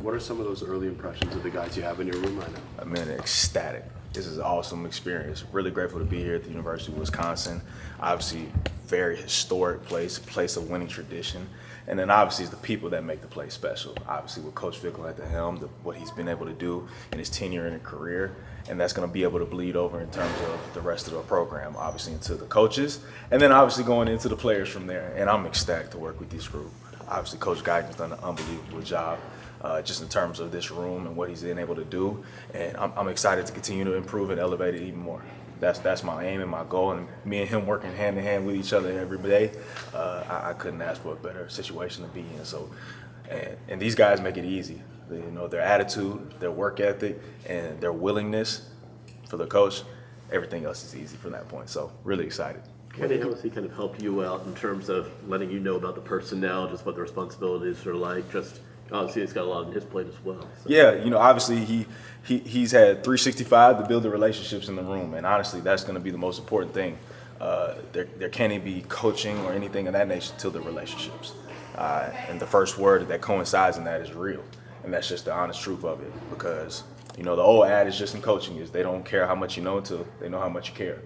What are some of those early impressions of the guys you have in your room right now? I'm ecstatic. This is an awesome experience. Really grateful to be here at the University of Wisconsin. Obviously, very historic place of winning tradition. And then obviously it's the people that make the place special. Obviously with Coach Fickell at the helm, what he's been able to do in his tenure and career, and that's going to be able to bleed over in terms of the rest of the program, obviously into the coaches, and then obviously going into the players from there. And I'm ecstatic to work with this group. Obviously Coach Guyton's done an unbelievable job just in terms of this room and what he's been able to do. And I'm excited to continue to improve and elevate it even more. That's my aim and my goal, and me and him working hand in hand with each other every day. I couldn't ask for a better situation to be in. So, and these guys make it easy. Their attitude, their work ethic, and their willingness for the coach. Everything else is easy from that point. So, really excited. How has he kind of helped you out in terms of letting you know about the personnel, just what the responsibilities are like? Just obviously, he's got a lot on his plate as well. So. Yeah, obviously he's had 365 to build the relationships in the room, and honestly, that's going to be the most important thing. There can't even be coaching or anything of that nature till the relationships. And the first word that coincides in that is real, and that's just the honest truth of it. Because the old adage just in coaching is they don't care how much you know until they know how much you care.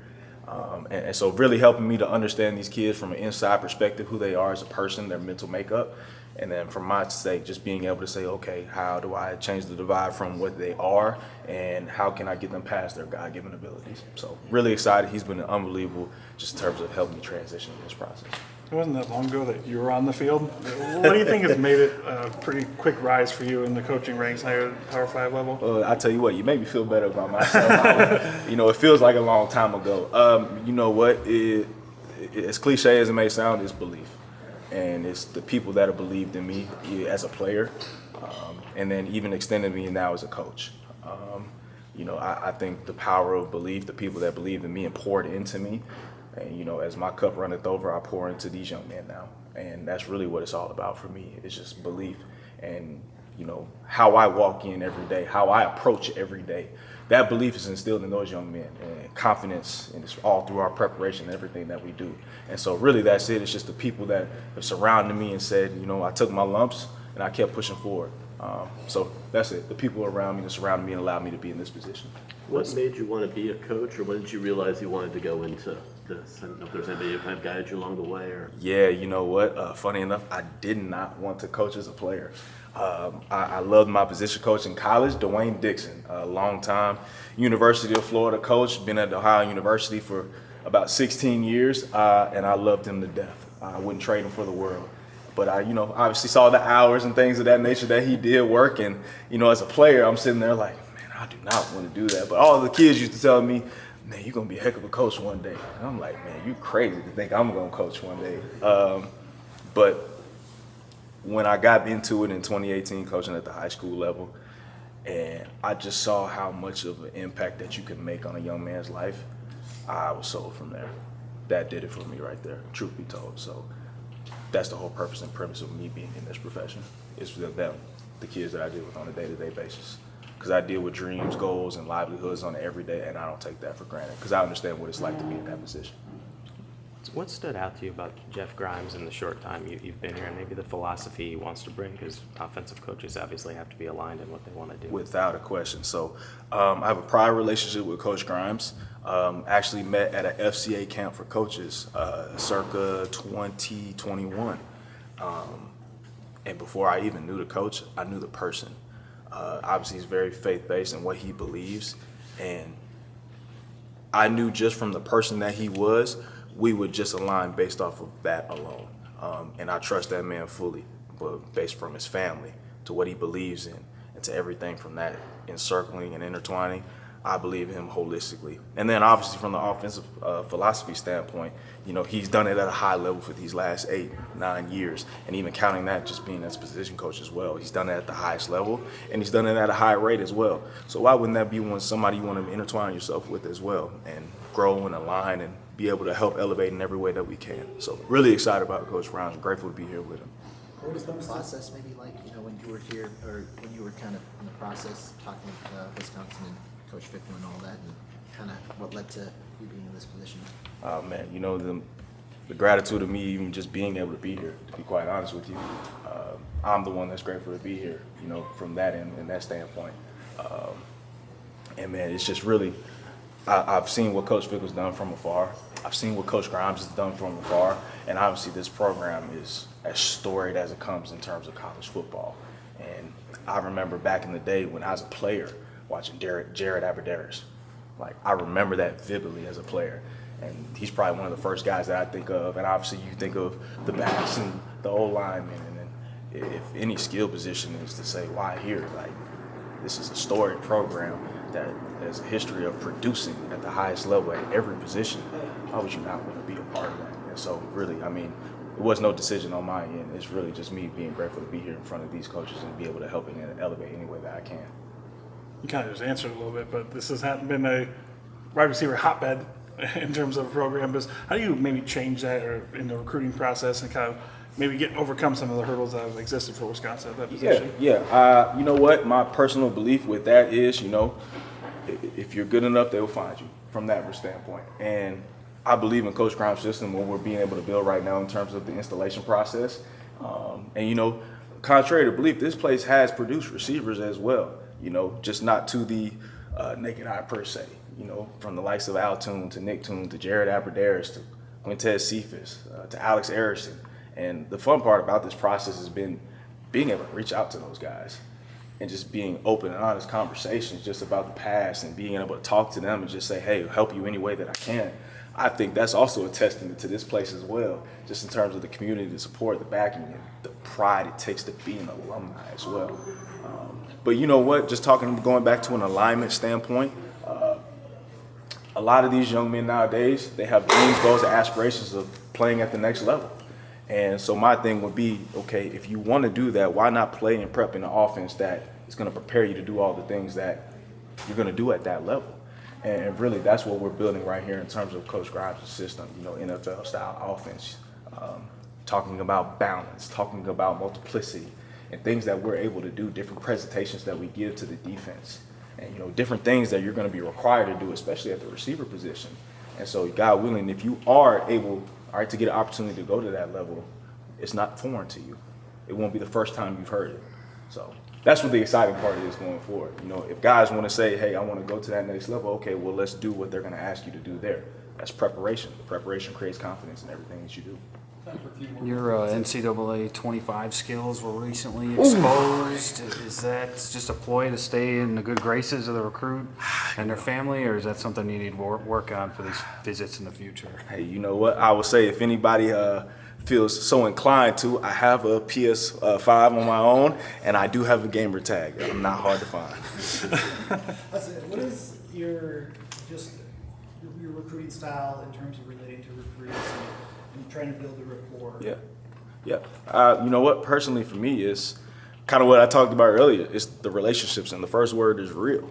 And so really helping me to understand these kids from an inside perspective, who they are as a person, their mental makeup. And then from my sake, just being able to say, okay, how do I change the divide from what they are and how can I get them past their God-given abilities? So really excited. He's been unbelievable just in terms of helping me transition in this process. It wasn't that long ago that you were on the field. What do you think has made it a pretty quick rise for you in the coaching ranks now you're at Power 5 level? I tell you what, you make me feel better about myself. It feels like a long time ago. You know what? As cliche as it may sound, it's belief. And it's the people that have believed in me as a player, and then even extended me now as a coach. I think the power of belief, the people that believed in me and poured into me, and as my cup runneth over, I pour into these young men now. And that's really what it's all about for me. It's just belief and, how I walk in every day, how I approach every day. That belief is instilled in those young men, and confidence, and it's all through our preparation and everything that we do. And so really that's it. It's just the people that have surrounded me and said, I took my lumps and I kept pushing forward. So that's it. The people around me that surrounded me and allowed me to be in this position. What made you want to be a coach, or when did you realize you wanted to go into this? I don't know if there's anybody who kind of guided you along the way. Or Yeah, you know what? Funny enough, I did not want to coach as a player. I loved my position coach in college, Dwayne Dixon, a long-time University of Florida coach, been at Ohio University for about 16 years, and I loved him to death. I wouldn't trade him for the world. But I, obviously saw the hours and things of that nature that he did work, and, as a player, I'm sitting there like, man, I do not want to do that. But all the kids used to tell me, man, you're going to be a heck of a coach one day. And I'm like, man, you crazy to think I'm going to coach one day. But when I got into it in 2018, coaching at the high school level, and I just saw how much of an impact that you can make on a young man's life, I was sold from there. That did it for me right there, truth be told. So that's the whole purpose and premise of me being in this profession, is for them, the kids that I deal with on a day-to-day basis. Because I deal with dreams, goals, and livelihoods on an everyday, and I don't take that for granted, because I understand what it's like to be in that position. What stood out to you about Jeff Grimes in the short time you've been here, and maybe the philosophy he wants to bring? Because offensive coaches obviously have to be aligned in what they want to do. Without a question. So I have a prior relationship with Coach Grimes. Actually met at an FCA camp for coaches circa 2021. And before I even knew the coach, I knew the person. Obviously, he's very faith-based in what he believes. And I knew just from the person that he was, we would just align based off of that alone. And I trust that man fully, but based from his family to what he believes in and to everything from that encircling and intertwining, I believe him holistically. And then obviously from the offensive philosophy standpoint, he's done it at a high level for these last 8-9 years. And even counting that, just being as position coach as well. He's done it at the highest level, and he's done it at a high rate as well. So why wouldn't that be somebody you want to intertwine yourself with as well and grow and align and be able to help elevate in every way that we can. So really excited about Coach Grimes. Grateful to be here with him. What was the process maybe like, when you were here, or when you were kind of in the process talking with Wisconsin and Coach Fickell and all that, and kind of what led to you being in this position? Oh man, the gratitude of me even just being able to be here, to be quite honest with you. I'm the one that's grateful to be here, you know, from that end and that standpoint. And man, it's just really, I've seen what Coach Vick has done from afar. I've seen what Coach Grimes has done from afar. And obviously this program is as storied as it comes in terms of college football. And I remember back in the day when I was a player watching Jared Aberdarius. Like, I remember that vividly as a player. And he's probably one of the first guys that I think of. And obviously you think of the backs and the O-linemen. And then if any skill position is to say, why here? Like, this is a storied program that has a history of producing at the highest level at every position. Why would you not want to be a part of that? And so really, I mean, it was no decision on my end. It's really just me being grateful to be here in front of these coaches and be able to help and elevate any way that I can. You kind of just answered a little bit, but this has been a wide receiver hotbed in terms of programs. How do you maybe change that or in the recruiting process and kind of maybe overcome some of the hurdles that have existed for Wisconsin at that position? Yeah. You know what? My personal belief with that is, you know, if you're good enough, they will find you from that standpoint. And I believe in Coach Grimes' system, what we're being able to build right now in terms of the installation process. And, you know, contrary to belief, this place has produced receivers as well, you know, just not to the naked eye per se, you know, from the likes of Al Toon to Nick Toon to Jared Aberdarius to Quintez Cephas to Alex Arison. And the fun part about this process has been being able to reach out to those guys and just being open and honest conversations just about the past and being able to talk to them and just say, hey, help you any way that I can. I think that's also a testament to this place as well, just in terms of the community, the support, the backing, and the pride it takes to be an alumni as well. But you know what, just going back to an alignment standpoint, a lot of these young men nowadays, they have dreams, goals, and aspirations of playing at the next level. And so my thing would be, okay, if you want to do that, why not play and prep in an offense that is going to prepare you to do all the things that you're going to do at that level? And really, that's what we're building right here in terms of Coach Grimes' system, you know, NFL-style offense, talking about balance, talking about multiplicity, and things that we're able to do, different presentations that we give to the defense, and, you know, different things that you're going to be required to do, especially at the receiver position. And so, God willing, if you are able, all right, to get an opportunity to go to that level, it's not foreign to you. It won't be the first time you've heard it. So that's what the exciting part is going forward. You know, if guys want to say, hey, I want to go to that next level, okay, well, let's do what they're going to ask you to do there. That's preparation. Preparation creates confidence in everything that you do. Your NCAA 25 skills were recently exposed. Is that just a ploy to stay in the good graces of the recruit and their family, or is that something you need to work on for these visits in the future? Hey, you know what? I would say if anybody feels so inclined to, I have a PS5 on my own, and I do have a gamer tag. I'm not hard to find. What is your recruiting style in terms of relating to recruits and trying to build a rapport? Yeah. You know what? Personally, for me, is kind of what I talked about earlier. It's the relationships, and the first word is real.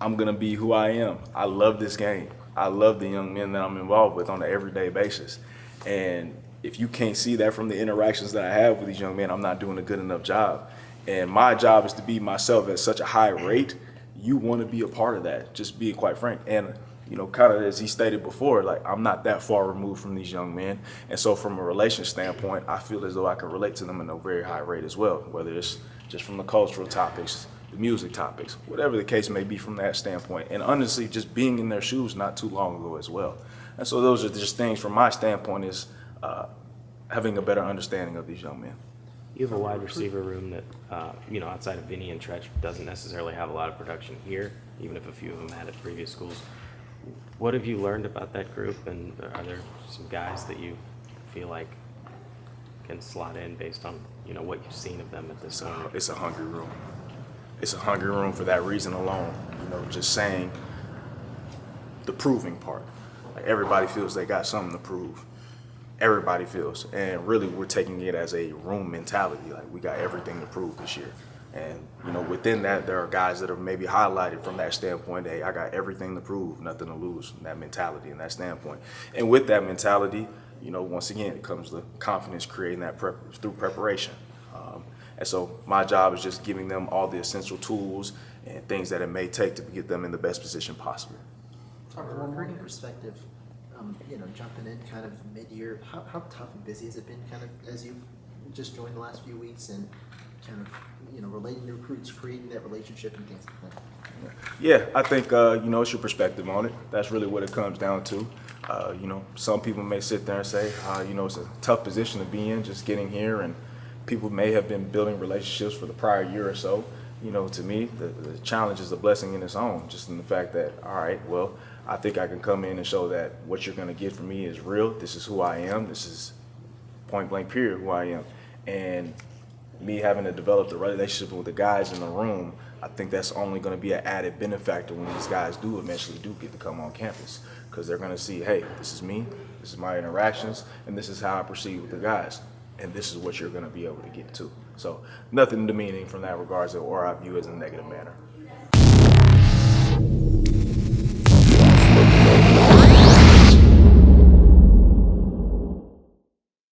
I'm gonna be who I am. I love this game. I love the young men that I'm involved with on an everyday basis, and if you can't see that from the interactions that I have with these young men, I'm not doing a good enough job. And my job is to be myself at such a high rate. You want to be a part of that, just being quite frank. And, you know, kind of as he stated before, like, I'm not that far removed from these young men. And so from a relation standpoint, I feel as though I can relate to them in a very high rate as well, whether it's just from the cultural topics, the music topics, whatever the case may be from that standpoint. And honestly, just being in their shoes not too long ago as well. And so those are just things from my standpoint is having a better understanding of these young men. You have a wide receiver room that, you know, outside of Vinny and Tretch, doesn't necessarily have a lot of production here, even if a few of them had at previous schools. What have you learned about that group, and are there some guys that you feel like can slot in based on, you know, what you've seen of them at this point? It's a hungry room. It's a hungry room for that reason alone. You know, just saying the proving part. Like, everybody feels they got something to prove. Everybody feels, and really we're taking it as a room mentality. Like, we got everything to prove this year. And, you know, within that, there are guys that are maybe highlighted from that standpoint. Hey, I got everything to prove, nothing to lose, that mentality and that standpoint. And with that mentality, you know, once again, it comes the confidence creating that through preparation. And so my job is just giving them all the essential tools and things that it may take to get them in the best position possible. From a recruiting perspective, you know, jumping in kind of mid-year, how tough and busy has it been kind of as you've just joined the last few weeks? And kind of, you know, relating to recruits, creating that relationship and things like that? Yeah, I think, you know, it's your perspective on it. That's really what it comes down to. You know, some people may sit there and say, you know, it's a tough position to be in just getting here, and people may have been building relationships for the prior year or so. You know, to me, the challenge is a blessing in its own, just in the fact that, all right, well, I think I can come in and show that what you're going to get from me is real. This is who I am. This is point blank period who I am. And me having to develop the relationship with the guys in the room, I think that's only going to be an added benefactor when these guys do eventually get to come on campus, because they're going to see, hey, this is me, this is my interactions, and this is how I proceed with the guys, and this is what you're going to be able to get to. So nothing demeaning from that regards or I view as a negative manner.